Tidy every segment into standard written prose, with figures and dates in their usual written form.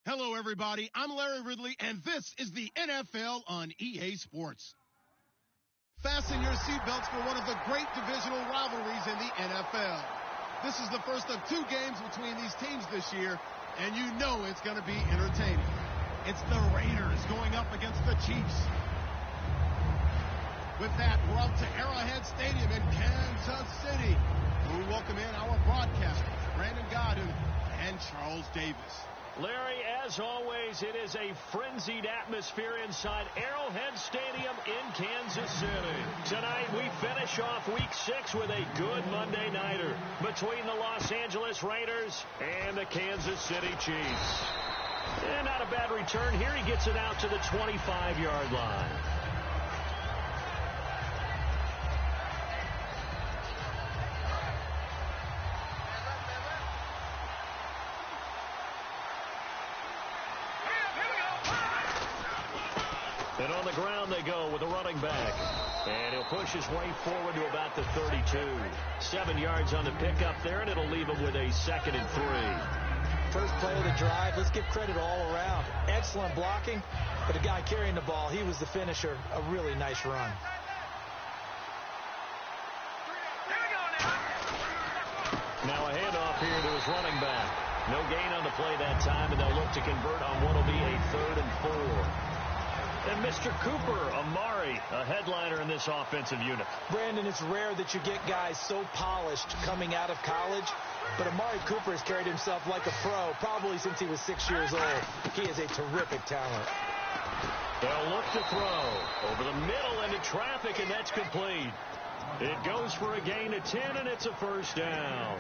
Hello, everybody. I'm Larry Ridley, and this is the NFL on EA Sports. Fasten your seatbelts for one of the great divisional rivalries in the NFL. This is the first of two games between these teams this year, and you know it's going to be entertaining. It's the Raiders going up against the Chiefs. With that, we're up to Arrowhead Stadium in Kansas City. We welcome in our broadcasters, Brandon Godden and Charles Davis. Larry, as always, it is a frenzied atmosphere inside Arrowhead Stadium in Kansas City. Tonight, we finish off Week 6 with a good Monday nighter between the Los Angeles Raiders and the Kansas City Chiefs. And not a bad return here. He gets it out to the 25-yard line. And on the ground they go with a running back. And he'll push his way forward to about the 32. 7 yards on the pickup there, and it'll leave him with a 2nd and 3. First play of the drive, let's give credit all around. Excellent blocking, but the guy carrying the ball, he was the finisher. A really nice run. Now a handoff here to his running back. No gain on the play that time, and they'll look to convert on what will be a 3rd and 4. And Mr. Cooper, Amari, a headliner in this offensive unit. Brandon, it's rare that you get guys so polished coming out of college, but Amari Cooper has carried himself like a pro probably since he was 6 years old. He is a terrific talent. They'll look to throw over the middle into traffic, and that's complete. It goes for a gain of 10, and it's a first down.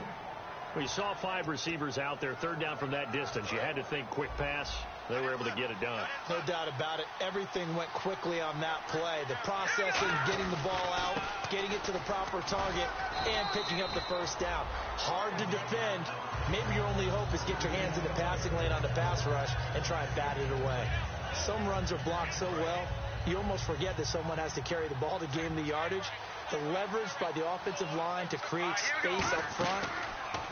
We saw 5 receivers out there, 3rd down from that distance. You had to think quick pass. They were able to get it done. No doubt about it. Everything went quickly on that play. The processing, getting the ball out, getting it to the proper target, and picking up the first down. Hard to defend. Maybe your only hope is get your hands in the passing lane on the pass rush and try and bat it away. Some runs are blocked so well, you almost forget that someone has to carry the ball to gain the yardage. The leverage by the offensive line to create space up front,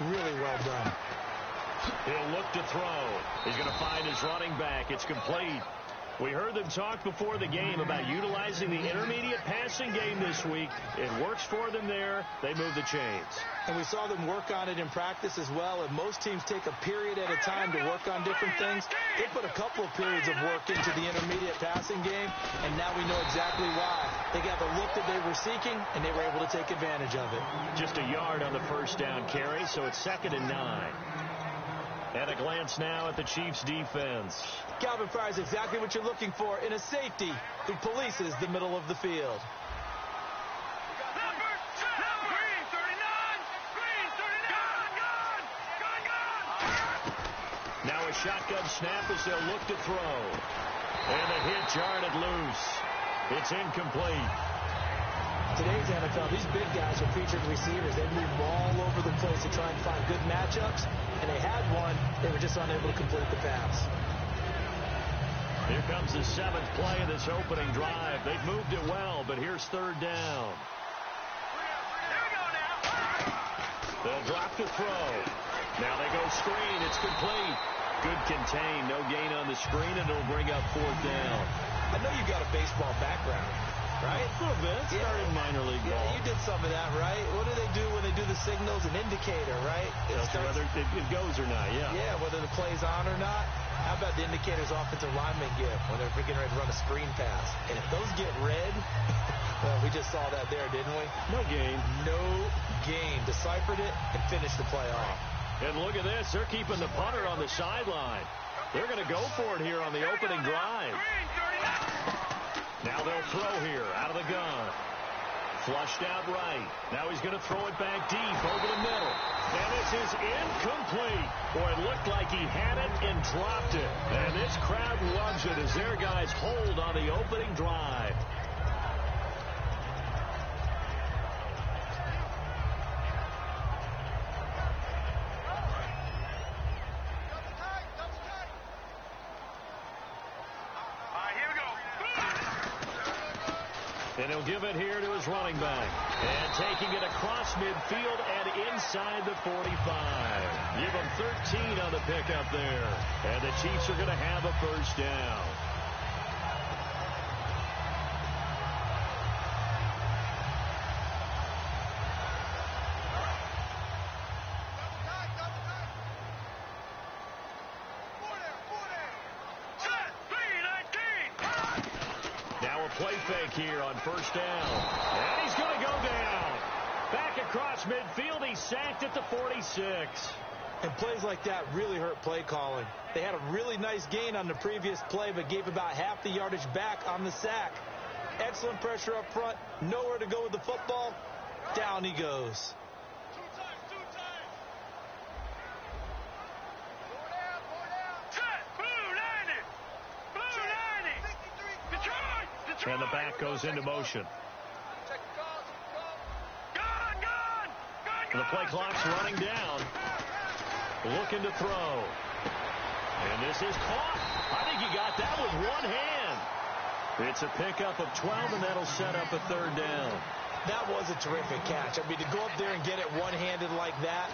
really well done. He'll look to throw. He's going to find his running back. It's complete. We heard them talk before the game about utilizing the intermediate passing game this week. It works for them there. They move the chains. And we saw them work on it in practice as well. And most teams take a period at a time to work on different things. They put a couple of periods of work into the intermediate passing game, and now we know exactly why. They got the look that they were seeking, and they were able to take advantage of it. Just a yard on the first down carry, so it's 2nd and 9. And a glance now at the Chiefs' defense. Calvin Pryor's exactly what you're looking for in a safety who polices the middle of the field. Now a shotgun snap as they'll look to throw. And the hit jarred loose. It's incomplete. Today's NFL, these big guys are featured receivers. They move all over the place to try and find good matchups, and they had one. They were just unable to complete the pass. Here comes the 7th play of this opening drive. They've moved it well, but here's 3rd down. They'll drop to throw. Now they go screen. It's complete. Good contain. No gain on the screen, and it'll bring up 4th down. I know you've got a baseball background, right? A little bit. Started minor league ball. Yeah, you did some of that, right? What do they do when they do the signals? An indicator, right? Whether it goes or not, yeah. Yeah, whether the play's on or not. How about the indicators offensive linemen give when they're getting ready to run a screen pass? And if those get red, well, we just saw that there, didn't we? No gain. No gain. Deciphered it and finished the play off. And look at this. They're keeping the punter on the sideline. They're going to go for it here on the opening drive. Now they'll throw here out of the gun. Flushed out right. Now he's going to throw it back deep over the middle. And this is incomplete. Boy, it looked like he had it and dropped it. And this crowd loves it as their guys hold on the opening drive. And he'll give it here to his running back. And taking it across midfield and inside the 45. Give him 13 on the pickup there. And the Chiefs are going to have a first down. Play fake here on first down. And he's going to go down. Back across midfield. He's sacked at the 46. And plays like that really hurt play calling. They had a really nice gain on the previous play, but gave about half the yardage back on the sack. Excellent pressure up front. Nowhere to go with the football. Down he goes. And the back goes into motion. The play clock's running down. Looking to throw. And this is caught. I think he got that with one hand. It's a pickup of 12, and that'll set up a third down. That was a terrific catch. I mean, to go up there and get it one-handed like that.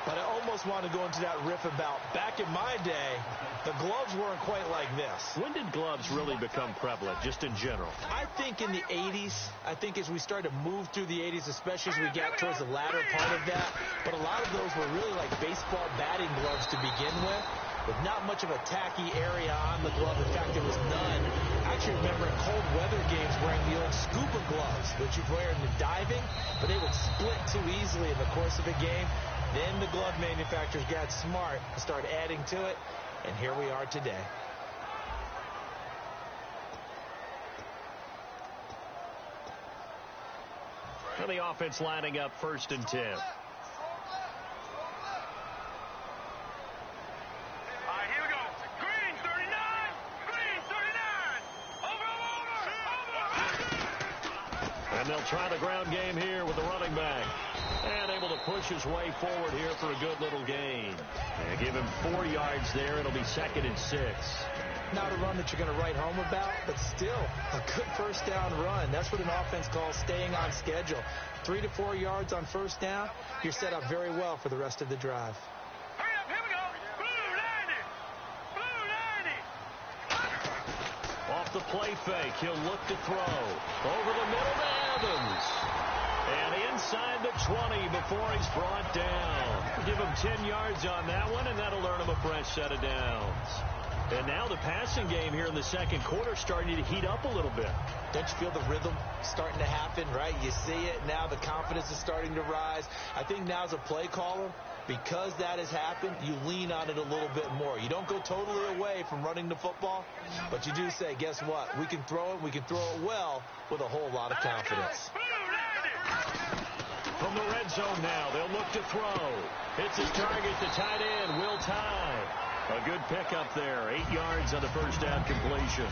But I almost want to go into that riff about back in my day, the gloves weren't quite like this. When did gloves really become prevalent, just in general? I think in the 80s. I think as we started to move through the 80s, especially as we got towards the latter part of that. But a lot of those were really like baseball batting gloves to begin with not much of a tacky area on the glove. In fact, there was none. I actually remember in cold weather games wearing the old scuba gloves that you'd wear in the diving, but they would split too easily in the course of a game. Then the glove manufacturers got smart and started adding to it, and here we are today. For the offense lining up 1st and 10. And they'll try the ground game here with the running back. And able to push his way forward here for a good little gain. And give him 4 yards there. It'll be 2nd and 6. Not a run that you're going to write home about, but still a good first down run. That's what an offense calls staying on schedule. 3 to 4 yards on first down. You're set up very well for the rest of the drive. Hurry up, here we go. Blue 90. Off the play fake, he'll look to throw. Over the middle to Evans. And inside the 20 before he's brought down. Give him 10 yards on that one, and that'll earn him a fresh set of downs. And now the passing game here in the second quarter starting to heat up a little bit. Don't you feel the rhythm starting to happen, right? You see it now. The confidence is starting to rise. I think now as a play caller, because that has happened, you lean on it a little bit more. You don't go totally away from running the football, but you do say, guess what? We can throw it. We can throw it well with a whole lot of confidence. From the red zone now, they'll look to throw. Hits his target, the tight end, Will Tye. A good pickup there, 8 yards on the first down completion.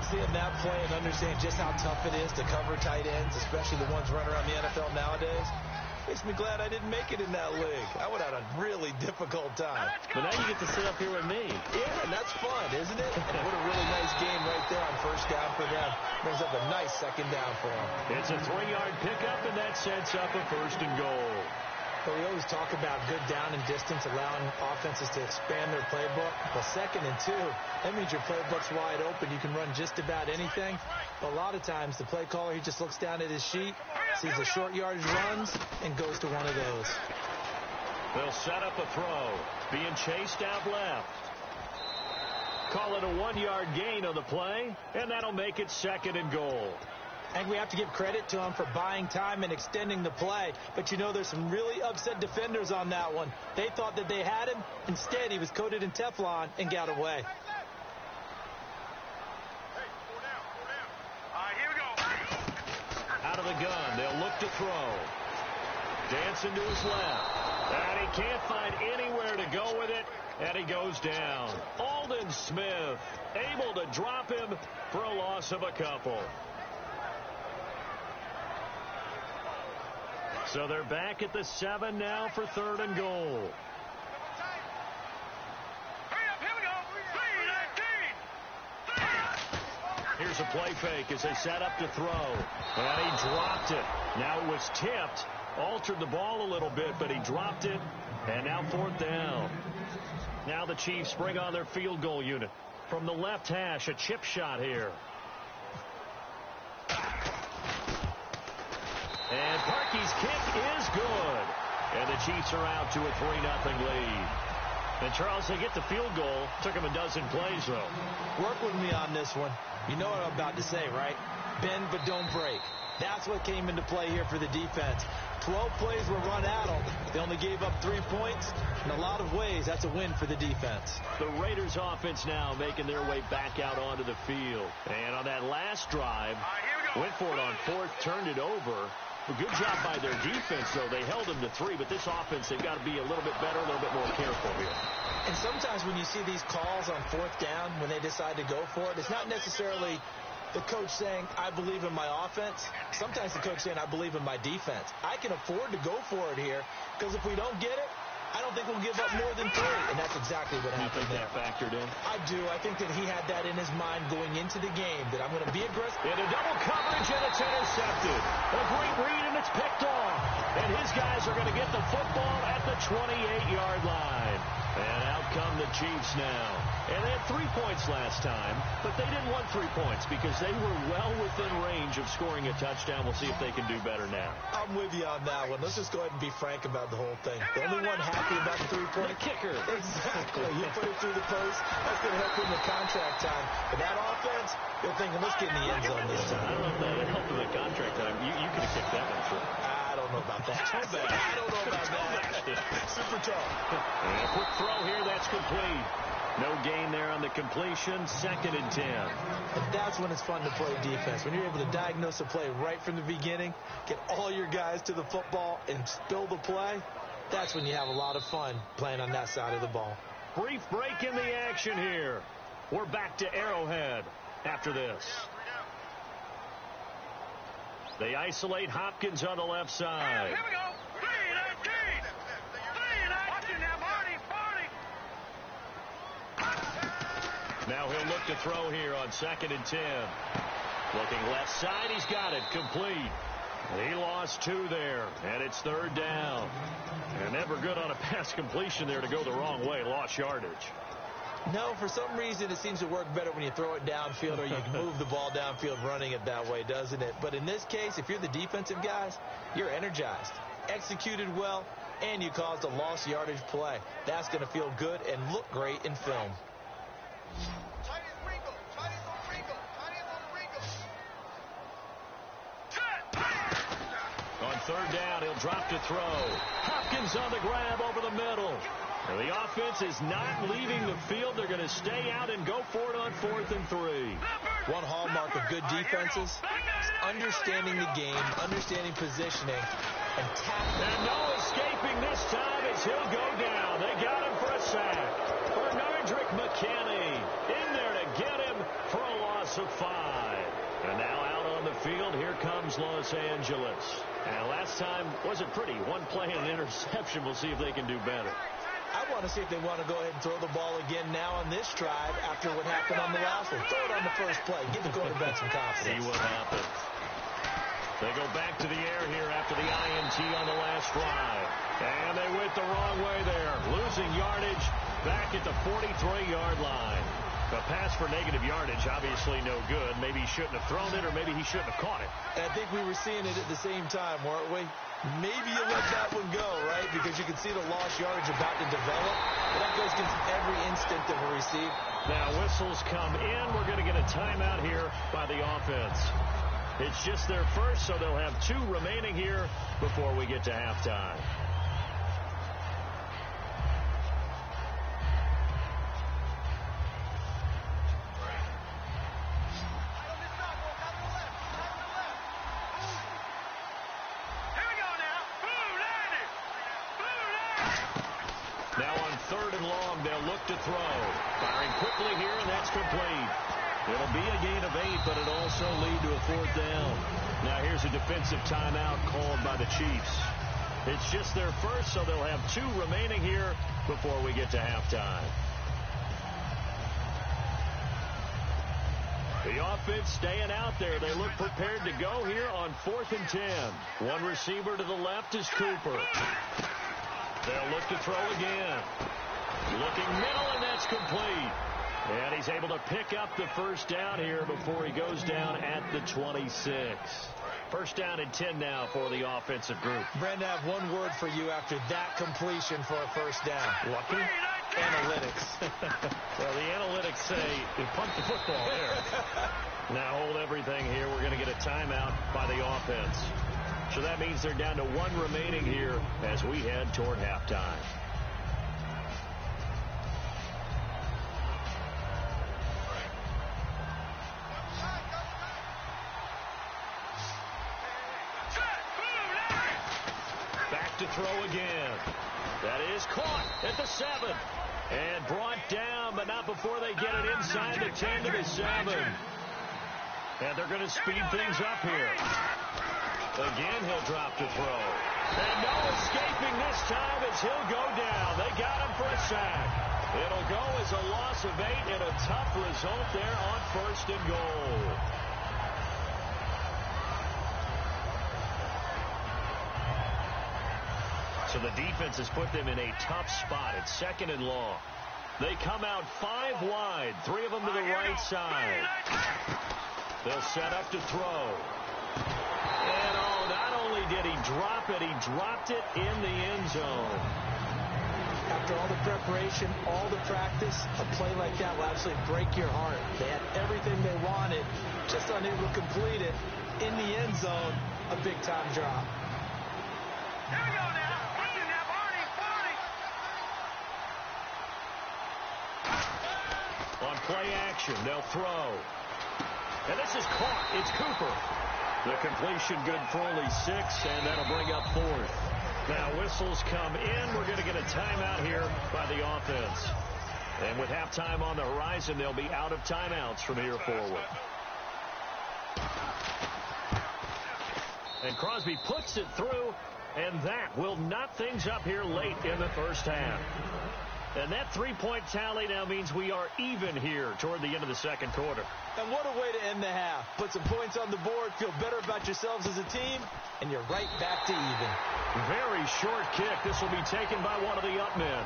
Seeing that play and understand just how tough it is to cover tight ends, especially the ones running around the NFL nowadays, makes me glad I didn't make it in that league. I would have had a really difficult time. But now you get to sit up here with me. Yeah, and that's fun, isn't it? And what a really nice game right there on first down for them. Brings up a nice second down for them. It's a 3-yard pickup, and that sets up a 1st and goal. But we always talk about good down and distance, allowing offenses to expand their playbook. Well, 2nd and 2, that means your playbook's wide open. You can run just about anything. But a lot of times, the play caller, he just looks down at his sheet, sees the short yardage runs, and goes to one of those. They'll set up a throw. Being chased out left. Call it a 1-yard gain on the play, and that'll make it 2nd and goal. I think we have to give credit to him for buying time and extending the play. But, you know, there's some really upset defenders on that one. They thought that they had him. Instead, he was coated in Teflon and got away. Out of the gun, they'll look to throw. Dancing to his left. And he can't find anywhere to go with it. And he goes down. Aldon Smith able to drop him for a loss of a couple. So they're back at the 7 now for 3rd and goal. Here's Here's a play fake as they set up to throw. And he dropped it. Now it was tipped. Altered the ball a little bit, but he dropped it. And now 4th down. Now the Chiefs bring on their field goal unit. From the left hash, a chip shot here. And Parkey's kick is good. And the Chiefs are out to a 3-0 lead. And, Charles, they get the field goal. Took them a dozen plays, though. Work with me on this one. You know what I'm about to say, right? Bend but don't break. That's what came into play here for the defense. 12 plays were run at them. They only gave up 3 points. In a lot of ways, that's a win for the defense. The Raiders offense now making their way back out onto the field. And on that last drive, went for it on 4th, turned it over. A good job by their defense, though. They held them to 3, but this offense, they've got to be a little bit better, a little bit more careful here. And sometimes when you see these calls on 4th down, when they decide to go for it, it's not necessarily the coach saying, I believe in my offense. Sometimes the coach saying, I believe in my defense. I can afford to go for it here, because if we don't get it, I don't think we'll give up more than 3. And that's exactly what happened there. You think that factored in? I do. I think that he had that in his mind going into the game, that I'm going to be aggressive. Into double coverage, and it's intercepted. A great read, and it's picked off. And his guys are going to get the football at the 28-yard line. And out come the Chiefs now. And they had 3 points last time, but they didn't want 3 points because they were well within range of scoring a touchdown. We'll see if they can do better now. I'm with you on that one. Let's just go ahead and be frank about the whole thing. The only one happy about the 3-point. The kicker. Exactly. You put it through the post. That's going to help in the contract time. But that offense, they're thinking, let's get in the end zone this time. I don't know if that helped in the contract time. You could have kicked that one through. I don't know about that. Toe bash. I don't know about that. Super tall. And a quick throw here. That's complete. No gain there on the completion. 2nd and 10. And that's when it's fun to play defense. When you're able to diagnose a play right from the beginning, get all your guys to the football, and spill the play, that's when you have a lot of fun playing on that side of the ball. Brief break in the action here. We're back to Arrowhead after this. They isolate Hopkins on the left side. Here we go. 3-19. 3-19. Watching now, Marty. Now he'll look to throw here on 2nd and 10. Looking left side. He's got it. Complete. He lost 2 there, and it's 3rd down. And never good on a pass completion there to go the wrong way. Lost yardage. No, for some reason it seems to work better when you throw it downfield or you can move the ball downfield running it that way, doesn't it? But in this case, if you're the defensive guys, you're energized, executed well, and you caused a lost yardage play. That's going to feel good and look great in film. On 3rd down, he'll drop to throw. Hopkins on the grab over the middle. And the offense is not leaving the field. They're going to stay out and go for it on 4th and 3. One hallmark of good defenses is understanding the game, understanding positioning, and tackling. And no escaping this time as he'll go down. They got him for a sack. Bernardrick McKinney in there to get him for a loss of 5. And now out on the field, here comes Los Angeles. And last time wasn't pretty. 1 play and an interception. We'll see if they can do better. I want to see if they want to go ahead and throw the ball again now on this drive after what happened on the last one. Throw it on the first play. Give the quarterback some confidence. See what happens. They go back to the air here after the INT on the last drive. And they went the wrong way there. Losing yardage back at the 43-yard line. The pass for negative yardage, obviously no good. Maybe he shouldn't have thrown it, or maybe he shouldn't have caught it. And I think we were seeing it at the same time, weren't we? Maybe you let that one go, right? Because you can see the lost yardage about to develop. But that goes against every instinct of a receiver. Now whistles come in. We're going to get a timeout here by the offense. It's just their first, so they'll have 2 remaining here before we get to halftime. Now on 3rd and long, they'll look to throw. Firing quickly here, and that's complete. It'll be a gain of 8, but it'll also lead to a 4th down. Now here's a defensive timeout called by the Chiefs. It's just their first, so they'll have 2 remaining here before we get to halftime. The offense staying out there. They look prepared to go here on 4th and 10. One receiver to the left is Cooper. They'll look to throw again. Looking middle, and that's complete. And he's able to pick up the first down here before he goes down at the 26. First down and 10 now for the offensive group. Brandon, I have one word for you after that completion for a first down. Lucky? Analytics. Well, the analytics say you punt the football there. Now hold everything here. We're going to get a timeout by the offense. So that means they're down to one remaining here as we head toward halftime. Back to throw again. That is caught at the 7. And brought down, but not before they get it inside the 10 to the 7. And they're going to speed things up here. Again, he'll drop to throw. And no escaping this time as he'll go down. They got him for a sack. It'll go as a loss of 8 and a tough result there on 1st and goal. So the defense has put them in a tough spot. It's 2nd and long. They come out 5 wide, 3 of them to the right side. They'll set up to throw. And not only did he drop it, he dropped it in the end zone. After all the preparation, all the practice, a play like that will absolutely break your heart. They had everything they wanted, just unable to complete it. In the end zone, a big-time drop. Here we go now. On play action, they'll throw. And this is caught. It's Cooper. The completion good for only 6, and that'll bring up 4th. Now whistles come in. We're going to get a timeout here by the offense. And with halftime on the horizon, they'll be out of timeouts from here forward. And Crosby puts it through, and that will knot things up here late in the first half. And that 3-point tally now means we are even here toward the end of the second quarter. And what a way to end the half. Put some points on the board, feel better about yourselves as a team, and you're right back to even. Very short kick. This will be taken by one of the up men.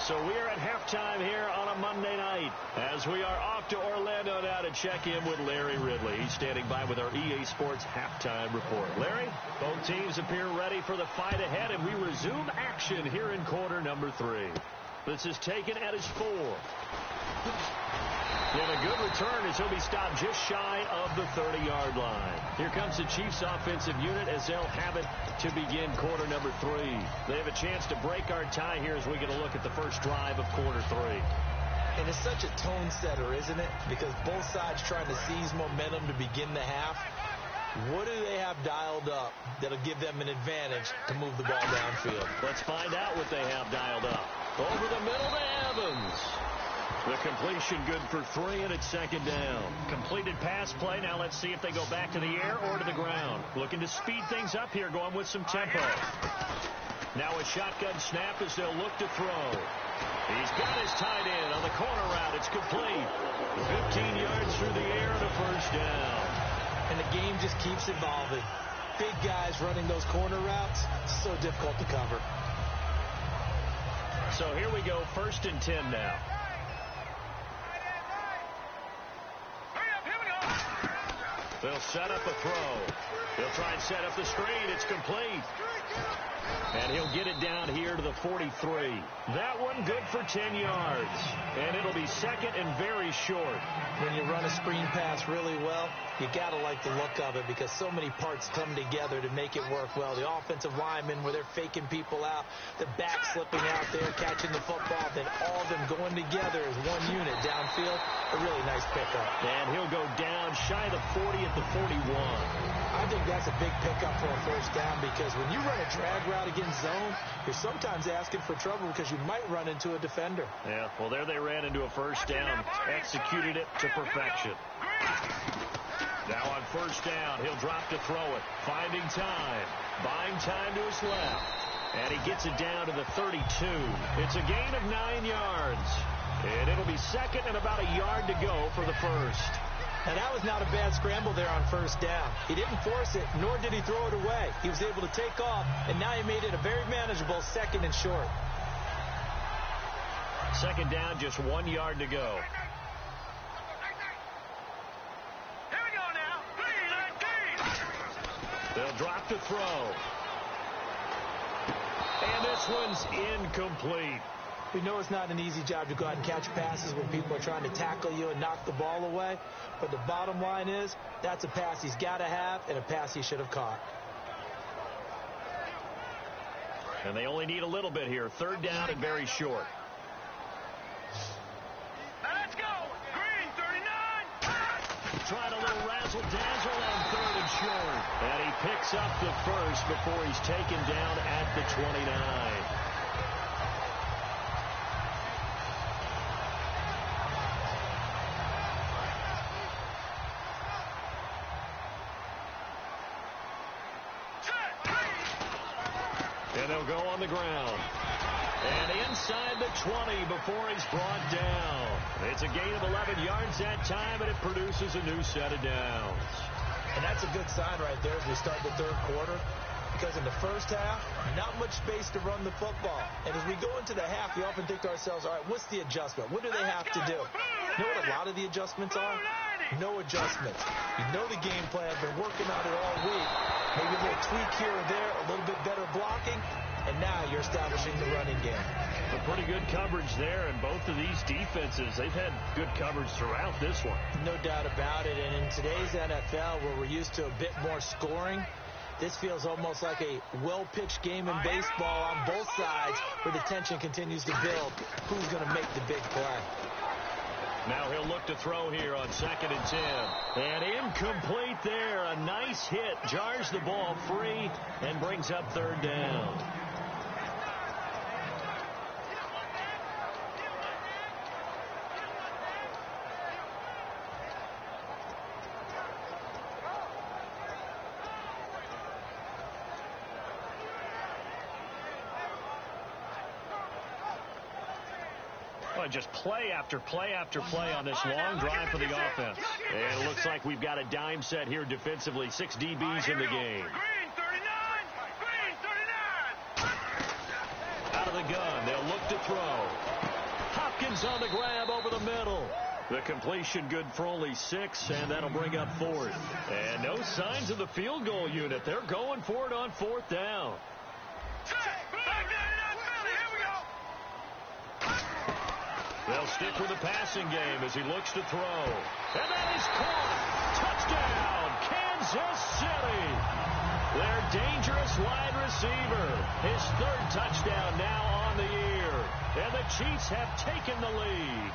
So we are at halftime here on a Monday night as we are off to Orlando now to check in with Larry Ridley. He's standing by with our EA Sports halftime report. Larry, both teams appear ready for the fight ahead, and we resume action here in quarter number 3. This is taken at his 4. And a good return as he'll be stopped just shy of the 30-yard line. Here comes the Chiefs offensive unit as they'll have it to begin quarter number 3. They have a chance to break our tie here as we get a look at the first drive of quarter 3. And it's such a tone setter, isn't it? Because both sides trying to seize momentum to begin the half. What do they have dialed up that'll give them an advantage to move the ball downfield? Let's find out what they have dialed up. Over the middle to Evans. The completion good for 3, and it's 2nd down. Completed pass play. Now let's see if they go back to the air or to the ground. Looking to speed things up here, going with some tempo. Now a shotgun snap as they'll look to throw. He's got his tight end on the corner route. It's complete. 15 yards through the air and a first down. And the game just keeps evolving. Big guys running those corner routes, so difficult to cover. So here we go, 1st and 10 now. They'll set up a throw. He'll try and set up the screen. It's complete. And he'll get it down here to the 43. That one good for 10 yards. And it'll be 2nd and very short. When you run a screen pass really well, you got to like the look of it because so many parts come together to make it work well. The offensive linemen where they're faking people out, the back slipping out there, catching the football, then all of them going together as one unit downfield. A really nice pickup. And he'll go down shy of the 40 at the 41. I think that's a big pickup for a first down because when you run a drag route against zone, you're sometimes asking for trouble because you might run into a defender. Yeah, well, there they ran into a first down, executed it to perfection. Now on first down, he'll drop to throw it, finding time, buying time to his left, and he gets it down to the 32. It's a gain of 9 yards, and it'll be 2nd and about a yard to go for the first. And that was not a bad scramble there on first down. He didn't force it, nor did he throw it away. He was able to take off, and now he made it a very manageable 2nd and short. 2nd down, just 1 yard to go. Here we go now. 3-19. They'll drop to throw. And this one's incomplete. We know it's not an easy job to go out and catch passes when people are trying to tackle you and knock the ball away. But the bottom line is, that's a pass he's got to have and a pass he should have caught. And they only need a little bit here. 3rd down and very short. Let's go. Green, 39. Trying a little razzle-dazzle on 3rd and short. And he picks up the first before he's taken down at the 29. And they'll go on the ground. And inside the 20 before he's brought down. It's a gain of 11 yards that time, and it produces a new set of downs. And that's a good sign right there as we start the 3rd quarter. Because in the first half, not much space to run the football. And as we go into the half, we often think to ourselves, all right, what's the adjustment? What do they have to do? You know what a lot of the adjustments are? No adjustments. You know the game plan. Been working on it all week. Maybe a little tweak here or there, a little bit better blocking, and now you're establishing the running game. But pretty good coverage there, and both of these defenses, they've had good coverage throughout this one. No doubt about it, and in today's NFL, where we're used to a bit more scoring, this feels almost like a well-pitched game in baseball on both sides, where the tension continues to build. Who's going to make the big play? Now he'll look to throw here on 2nd and 10. And incomplete there. A nice hit. Jars the ball free and brings up 3rd down. Just play after play after play on this long drive for the offense. And it looks like we've got a dime set here defensively. 6 DBs in the game. Green, 39. Green, 39. Out of the gun. They'll look to throw. Hopkins on the grab over the middle. The completion good for only 6, and that'll bring up 4th. And no signs of the field goal unit. They're going for it on 4th down. They'll stick with the passing game as he looks to throw. And that is caught. Touchdown, Kansas City. Their dangerous wide receiver. His 3rd touchdown now on the year. And the Chiefs have taken the lead.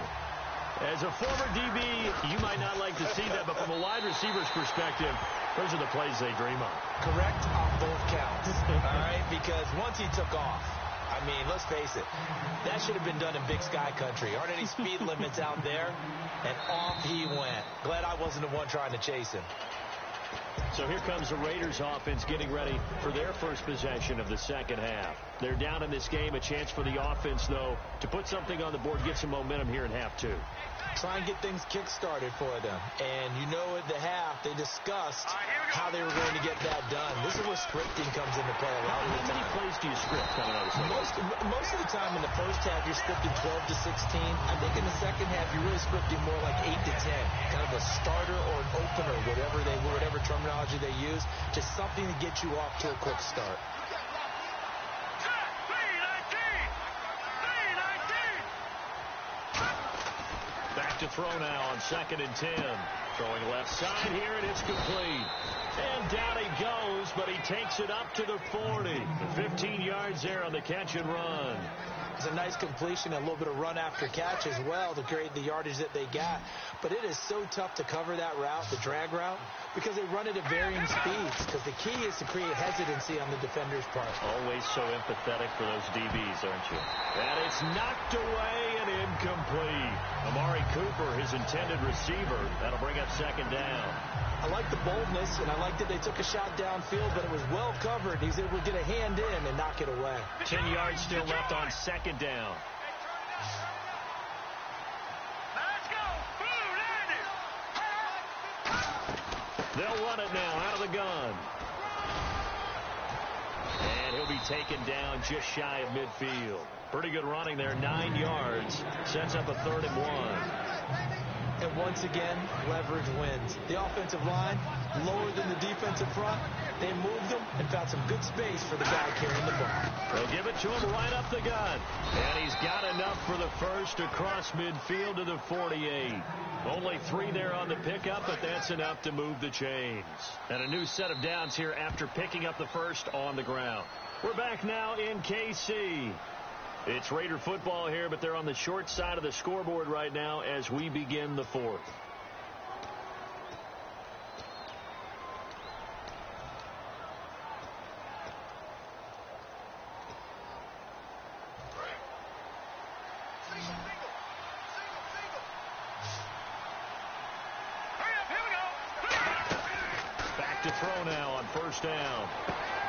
As a former DB, you might not like to see that, but from a wide receiver's perspective, those are the plays they dream of. Correct on both counts. All right, because once he took off, I mean, let's face it, that should have been done in Big Sky Country. Aren't any speed limits out there? And off he went. Glad I wasn't the one trying to chase him. So here comes the Raiders offense getting ready for their first possession of the 2nd half. They're down in this game. A chance for the offense, though, to put something on the board, get some momentum here in half 2. Try and get things kick-started for them. And you know at the half, they discussed how they were going to get that done. This is where scripting comes into play a lot of the time. How many plays do you script coming out of this? Most of the time in the first half, you're scripting 12 to 16. I think in the second half, you're really scripting more like 8 to 10. Kind of a starter or an opener, whatever terminology they use. Just something to get you off to a quick start. Back to throw now on 2nd and 10. Throwing left side here, and it's complete. And down he goes, but he takes it up to the 40. 15 yards there on the catch and run. It's a nice completion, a little bit of run after catch as well to create the yardage that they got. But it is so tough to cover that route, the drag route, because they run it at varying speeds. Because the key is to create hesitancy on the defender's part. Always so empathetic for those DBs, aren't you? And it's knocked away and incomplete. Amari Cooper, his intended receiver. That'll bring up 2nd down. I like the boldness, and I like that they took a shot downfield, but it was well covered. He's able to get a hand in and knock it away. 10 yards still left on 2nd down. Let's go. Blue landed. They'll run it now out of the gun. And he'll be taken down just shy of midfield. Pretty good running there, 9 yards. Sets up a 3rd and 1. And once again, leverage wins. The offensive line, lower than the defensive front. They moved them and found some good space for the guy carrying the ball. They'll give it to him right up the gut. And he's got enough for the first across midfield to the 48. Only 3 there on the pickup, but that's enough to move the chains. And a new set of downs here after picking up the first on the ground. We're back now in KC. It's Raider football here, but they're on the short side of the scoreboard right now as we begin the 4th. Back to throw now on 1st down.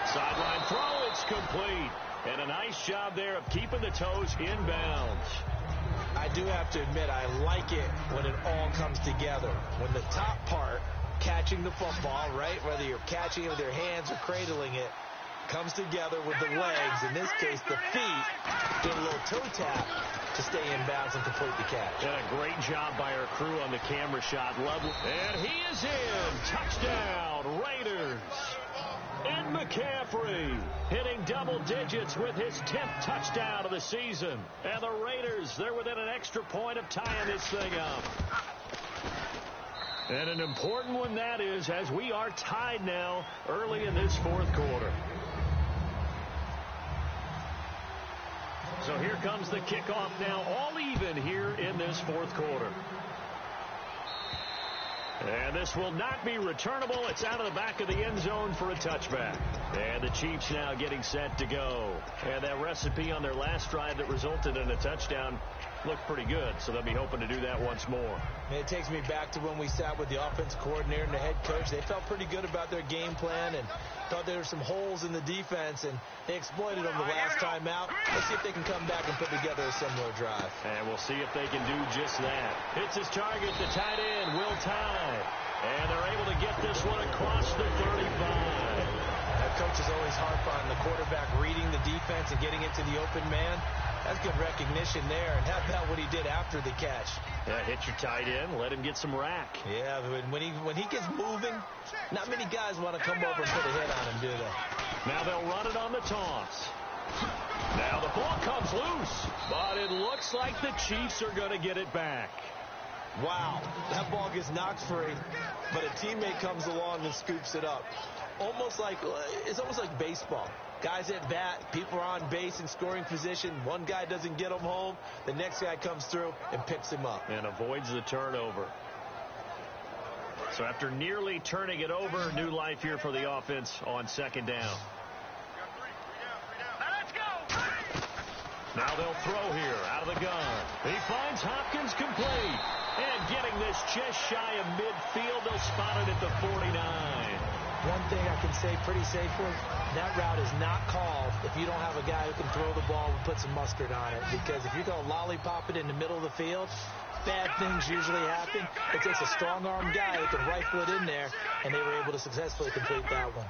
Sideline throw, it's complete. And a nice job there of keeping the toes inbounds. I do have to admit, I like it when it all comes together. When the top part, catching the football, right, whether you're catching it with your hands or cradling it, comes together with the legs, in this case the feet, get a little toe tap to stay in bounds and complete the catch. And a great job by our crew on the camera shot. And he is in. Touchdown, Raiders. And McCaffrey hitting double digits with his 10th touchdown of the season. And the Raiders, they're within an extra point of tying this thing up. And an important one that is, as we are tied now early in this 4th quarter. So here comes the kickoff now, all even here in this 4th quarter. And this will not be returnable. It's out of the back of the end zone for a touchback. And the Chiefs now getting set to go. And that recipe on their last drive that resulted in a touchdown looked pretty good, so they'll be hoping to do that once more. And it takes me back to when we sat with the offensive coordinator and the head coach. They felt pretty good about their game plan and thought there were some holes in the defense, and they exploited them the last time out. Let's see if they can come back and put together a similar drive. And we'll see if they can do just that. Hits his target, the tight end, Will Tye. And they're able to get this one across the 35. Coaches always harp on the quarterback reading the defense and getting it to the open man. That's good recognition there. And how about what he did after the catch? Yeah, hit your tight end, let him get some rack. Yeah, when he gets moving, not many guys want to come over and put a hit on him, do they? Now they'll run it on the toss. Now the ball comes loose, but it looks like the Chiefs are going to get it back. Wow, that ball gets knocked free, but a teammate comes along and scoops it up. It's almost like baseball. Guys at bat, people are on base in scoring position. One guy doesn't get him home. The next guy comes through and picks him up. And avoids the turnover. So after nearly turning it over, new life here for the offense on 2nd down. Now they'll throw here out of the gun. He finds Hopkins complete. And getting this just shy of midfield, they'll spot it at the 49. One thing I can say pretty safely, that route is not called if you don't have a guy who can throw the ball and put some mustard on it. Because if you go lollipop it in the middle of the field, bad things usually happen. It takes a strong-armed guy who can rifle it in there, and they were able to successfully complete that one.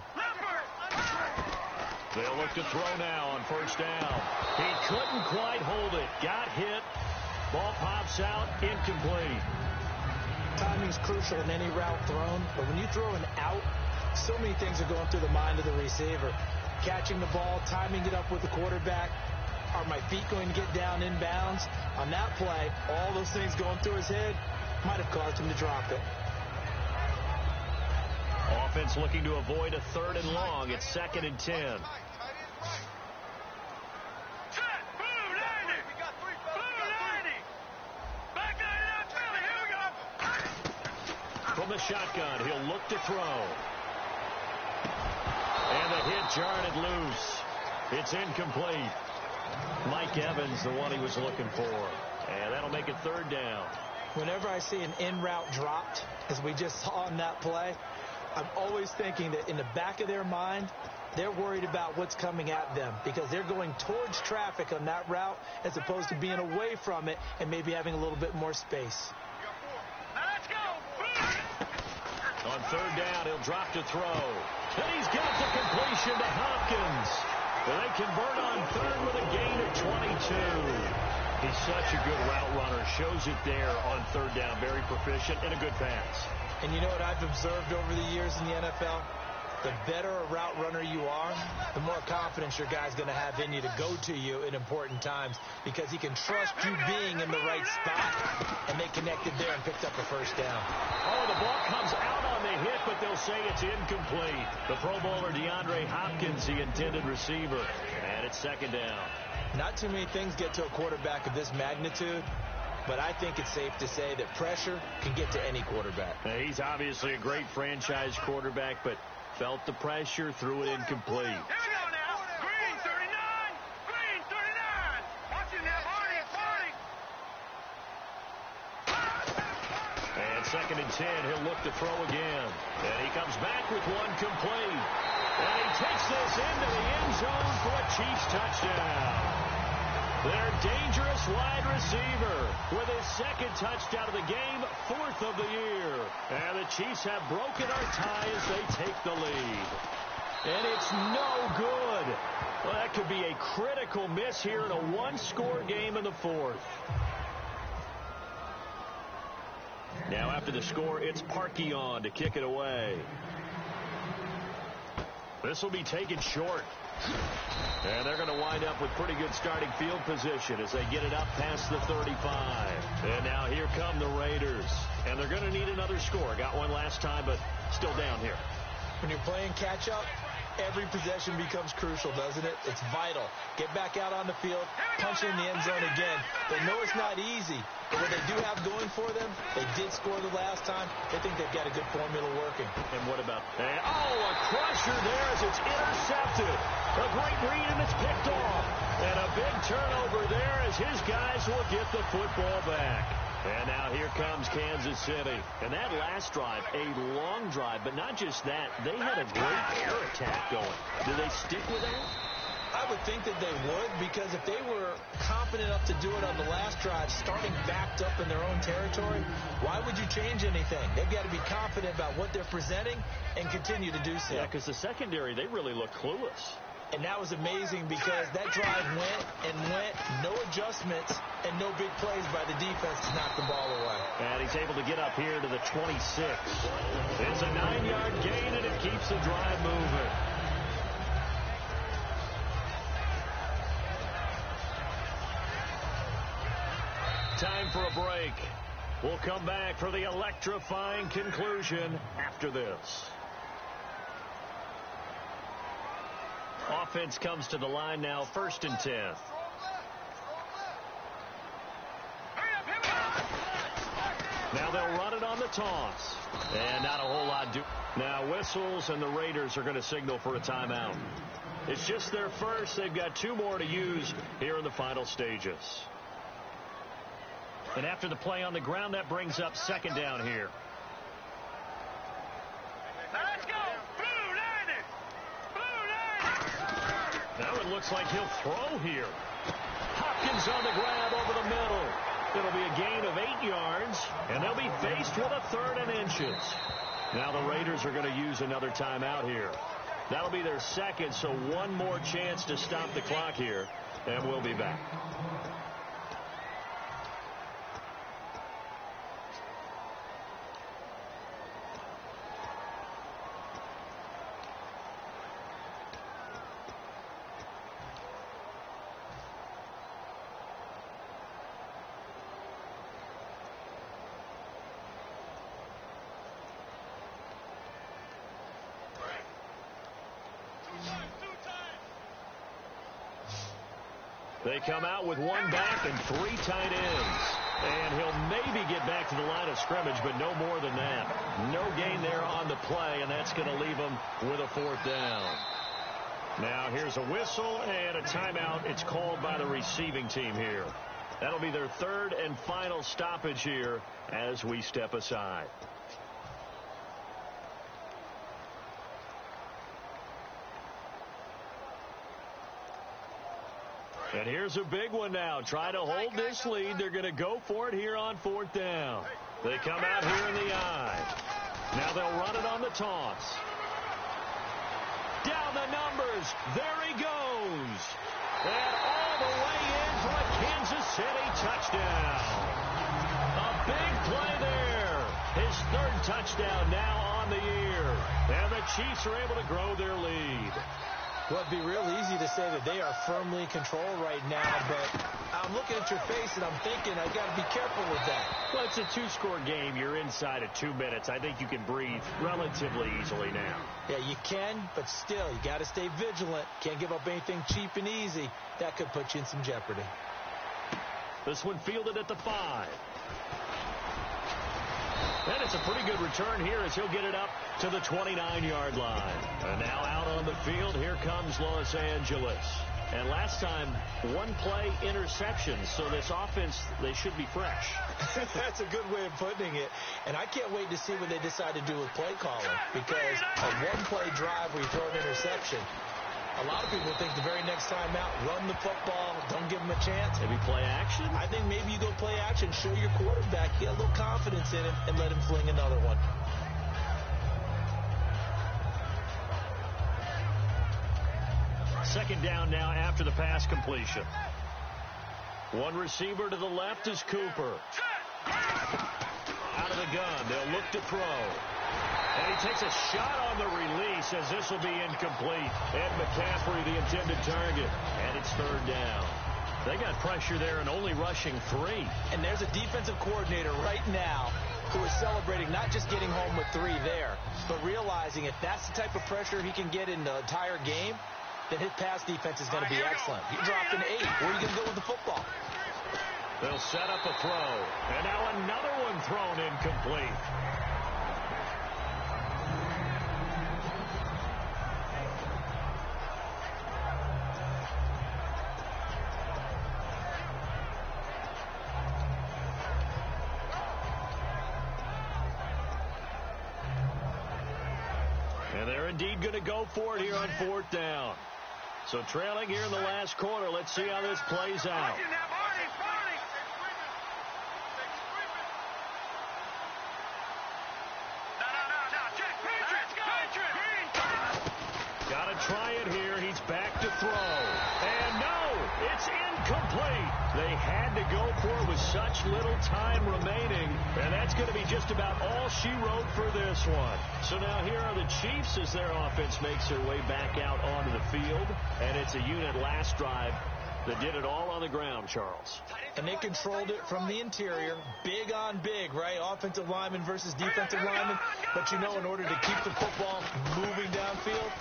They'll look to throw now on 1st down. He couldn't quite hold it. Got hit. Ball pops out. Incomplete. Timing's crucial in any route thrown, but when you throw an out, so many things are going through the mind of the receiver. Catching the ball, timing it up with the quarterback. Are my feet going to get down in bounds? On that play, all those things going through his head might have caused him to drop it. Offense looking to avoid a 3rd and long. It's 2nd and 10. From the shotgun, he'll look to throw. And the hit jarred it loose. It's incomplete. Mike Evans, the one he was looking for. And that'll make it 3rd down. Whenever I see an in-route dropped, as we just saw on that play, I'm always thinking that in the back of their mind, they're worried about what's coming at them because they're going towards traffic on that route as opposed to being away from it and maybe having a little bit more space. On third down, he'll drop to throw. And he's got the completion to Hopkins. And they convert on third with a gain of 22. He's such a good route runner. Shows it there on third down. Very proficient and a good pass. And you know what I've observed over the years in the NFL? The better a route runner you are, the more confidence your guy's going to have in you to go to you in important times because he can trust you being in the right spot, and they connected there and picked up a first down. Oh, the ball comes out on the hit, but they'll say it's incomplete. The Pro Bowler DeAndre Hopkins, the intended receiver, and it's second down. Not too many things get to a quarterback of this magnitude, but I think it's safe to say that pressure can get to any quarterback. He's obviously a great franchise quarterback, but felt the pressure, threw it incomplete. Here we go now. Green 39. Green 39. Watch it now, Barney. Barney. And second and 10, he'll look to throw again. And he comes back with one complete. And he takes this into the end zone for a Chiefs touchdown. Their dangerous wide receiver with his second touchdown of the game, fourth of the year. And the Chiefs have broken our tie as they take the lead. And it's no good. Well, that could be a critical miss here in a one-score game in the fourth. Now after the score, it's Parkey on to kick it away. This will be taken short. And they're going to wind up with pretty good starting field position as they get it up past the 35. And now here come the Raiders. And they're going to need another score. Got one last time, but still down here. When you're playing catch-up, every possession becomes crucial, doesn't it? It's vital. Get back out on the field, punch in the end zone again. They know it's not easy, but what they do have going for them, they did score the last time. They think they've got a good formula working. And what about... a crusher there as it's intercepted. A great read, and it's picked off. And a big turnover there as his guys will get the football back. And now here comes Kansas City. And that last drive, a long drive, but not just that. They had a great air attack going. Do they stick with that? I would think that they would, because if they were confident enough to do it on the last drive, starting backed up in their own territory, why would you change anything? They've got to be confident about what they're presenting and continue to do so. Yeah, because the secondary, they really look clueless. And that was amazing because that drive went and went, no adjustments, and no big plays by the defense to knock the ball away. And he's able to get up here to the 26. It's a 9-yard gain, and it keeps the drive moving. Time for a break. We'll come back for the electrifying conclusion after this. Offense comes to the line now, 1st and 10. Now they'll run it on the toss. And not a whole lot do. Now whistles, and the Raiders are going to signal for a timeout. It's just their first. They've got 2 more to use here in the final stages. And after the play on the ground, that brings up 2nd down here. Let's go. Blue 90. Blue 90. Now it looks like he'll throw here. Hopkins on the grab over the middle. It'll be a gain of 8 yards, and they'll be faced with a 3rd and inches. Now the Raiders are going to use another timeout here. That'll be their second, so one more chance to stop the clock here, and we'll be back. They come out with 1 back and 3 tight ends. And he'll maybe get back to the line of scrimmage, but no more than that. No gain there on the play, and that's going to leave him with a 4th down. Now here's a whistle and a timeout. It's called by the receiving team here. That'll be their 3rd and final stoppage here as we step aside. And here's a big one now. Try to hold this lead. They're going to go for it here on 4th down. They come out here in the I. Now they'll run it on the toss. Down the numbers. There he goes. And all the way in for a Kansas City touchdown. A big play there. His third touchdown now on the year. And the Chiefs are able to grow their lead. Well, it'd be real easy to say that they are firmly in control right now, but I'm looking at your face and I'm thinking I've got to be careful with that. Well, it's a two-score game. You're inside of 2 minutes. I think you can breathe relatively easily now. Yeah, you can, but still, you got to stay vigilant. Can't give up anything cheap and easy. That could put you in some jeopardy. This one fielded at the 5. And it's a pretty good return here as he'll get it up to the 29-yard line. And now out on the field, here comes Los Angeles. And last time, one play interception, so this offense, they should be fresh. That's a good way of putting it. And I can't wait to see what they decide to do with play calling, because a one-play drive where you throw an interception, a lot of people think the very next time out, run the football, don't give them a chance. Maybe play action? I think maybe you go play action, show your quarterback, get a little confidence in him, and let him fling another one. Second down now after the pass completion. One receiver to the left is Cooper. Out of the gun, they'll look to throw. And he takes a shot on the release as this will be incomplete. And McCaffrey, the intended target. And it's third down. They got pressure there and only rushing 3. And there's a defensive coordinator right now who is celebrating not just getting home with 3 there, but realizing if that's the type of pressure he can get in the entire game, then his pass defense is going to be excellent. He dropped an 8. Where are you going to go with the football? They'll set up a throw. And now another one thrown incomplete. And they're indeed going to go for it here on fourth down. So trailing here in the last quarter. Let's see how this plays out. Got to try it here. He's back to throw. And no, it's incomplete. They had to go for it with such little time remaining. And that's going to be just about all she wrote for this one. So now here are the Chiefs as their offense makes their way back out onto the field. And it's a unit last drive that did it all on the ground, Charles. And they controlled it from the interior. Big on big, right? Offensive lineman versus defensive lineman. But you know, in order to keep the football moving downfield,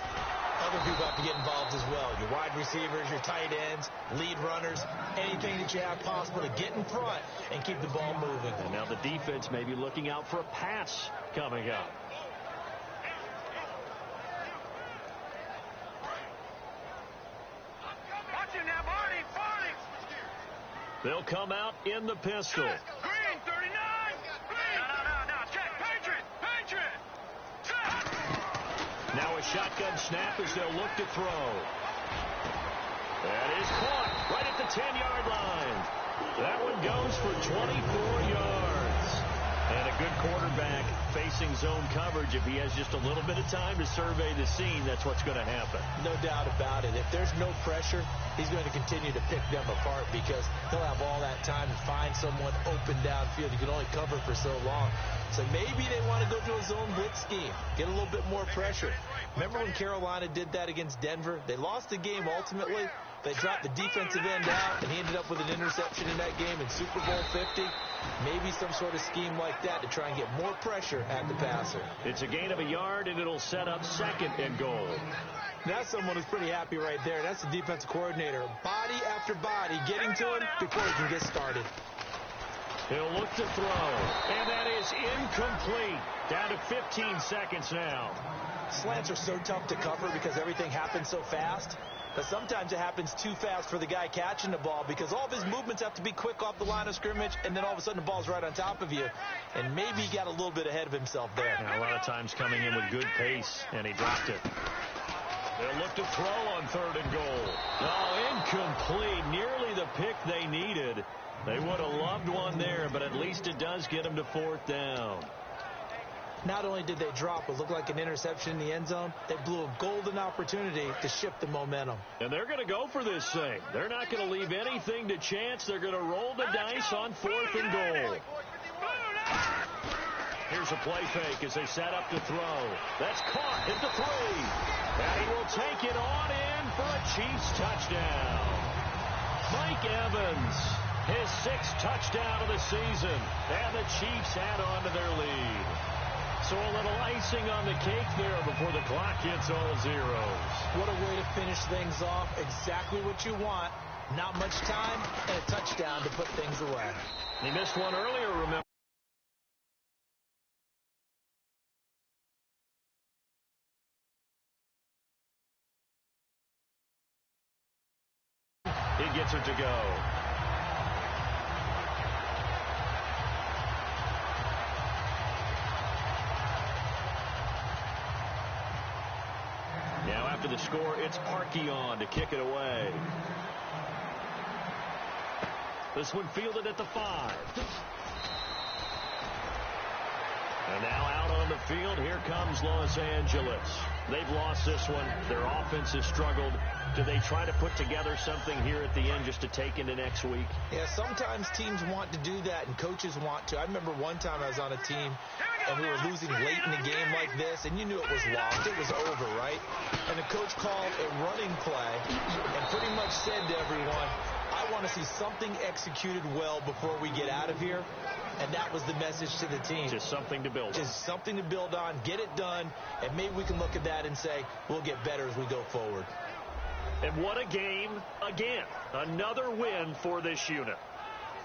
other people have to get involved as well. Your wide receivers, your tight ends, lead runners, anything that you have possible to get in front and keep the ball moving. And now the defense may be looking out for a pass coming up. They'll come out in the pistol. Green, 39. No, check. Patriot. Now a shotgun snap as they'll look to throw. That is caught right at the 10-yard line. That one goes for 24 yards. And a good quarterback facing zone coverage. If he has just a little bit of time to survey the scene, that's what's going to happen. No doubt about it. If there's no pressure, he's going to continue to pick them apart because he'll have all that time to find someone open downfield. You can only cover for so long. So maybe they want to go to a zone blitz scheme, get a little bit more pressure. Remember when Carolina did that against Denver? They lost the game ultimately. They dropped the defensive end out, and he ended up with an interception in that game in Super Bowl 50. Maybe some sort of scheme like that to try and get more pressure at the passer. It's a gain of a yard, and it'll set up second and goal. That's someone who's pretty happy right there. That's the defensive coordinator. Body after body, getting to him before he can get started. He'll look to throw, and that is incomplete. Down to 15 seconds now. Slants are so tough to cover because everything happens so fast. But sometimes it happens too fast for the guy catching the ball because all of his movements have to be quick off the line of scrimmage, and then all of a sudden the ball's right on top of you. And maybe he got a little bit ahead of himself there. Yeah, a lot of times coming in with good pace, and he dropped it. They'll look to throw on third and goal. Oh, incomplete. Nearly the pick they needed. They would have loved one there, but at least it does get them to fourth down. Not only did they drop what looked like an interception in the end zone, they blew a golden opportunity to shift the momentum. And they're going to go for this thing. They're not going to leave anything to chance. They're going to roll the dice on 4th and goal. Here's a play fake as they set up to throw. That's caught at the 3. And he will take it on in for a Chiefs touchdown. Mike Evans, his 6th touchdown of the season. And the Chiefs add on to their lead. So a little icing on the cake there before the clock hits all zeros. What a way to finish things off. Exactly what you want. Not much time and a touchdown to put things away. He missed one earlier, remember. He gets it to go. Now after the score, it's Parkey on to kick it away. This one fielded at the 5. And now out on the field, here comes Los Angeles. They've lost this one. Their offense has struggled. Do they try to put together something here at the end just to take into next week? Yeah, sometimes teams want to do that and coaches want to. I remember one time I was on a team and we were losing late in the game like this, and you knew it was lost. It was over, right? And the coach called a running play and pretty much said to everyone, I want to see something executed well before we get out of here. And that was the message to the team. Just something to build on. Just something to build on, get it done, and maybe we can look at that and say, we'll get better as we go forward. And what a game again. Another win for this unit.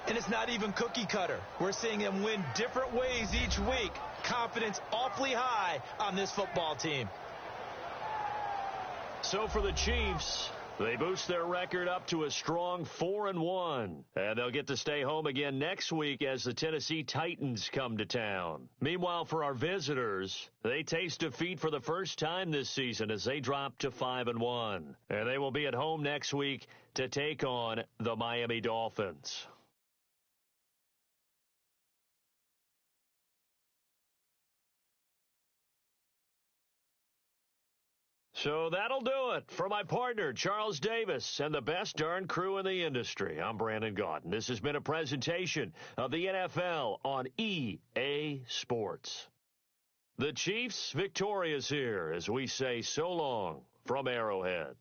And it's not even cookie cutter. We're seeing them win different ways each week. Confidence awfully high on this football team. So for the Chiefs, they boost their record up to a strong 4-1. And they'll get to stay home again next week as the Tennessee Titans come to town. Meanwhile, for our visitors, they taste defeat for the first time this season as they drop to 5-1. And they will be at home next week to take on the Miami Dolphins. So that'll do it. For my partner, Charles Davis, and the best darn crew in the industry, I'm Brandon Gaudin. This has been a presentation of the NFL on EA Sports. The Chiefs victorious here as we say so long from Arrowhead.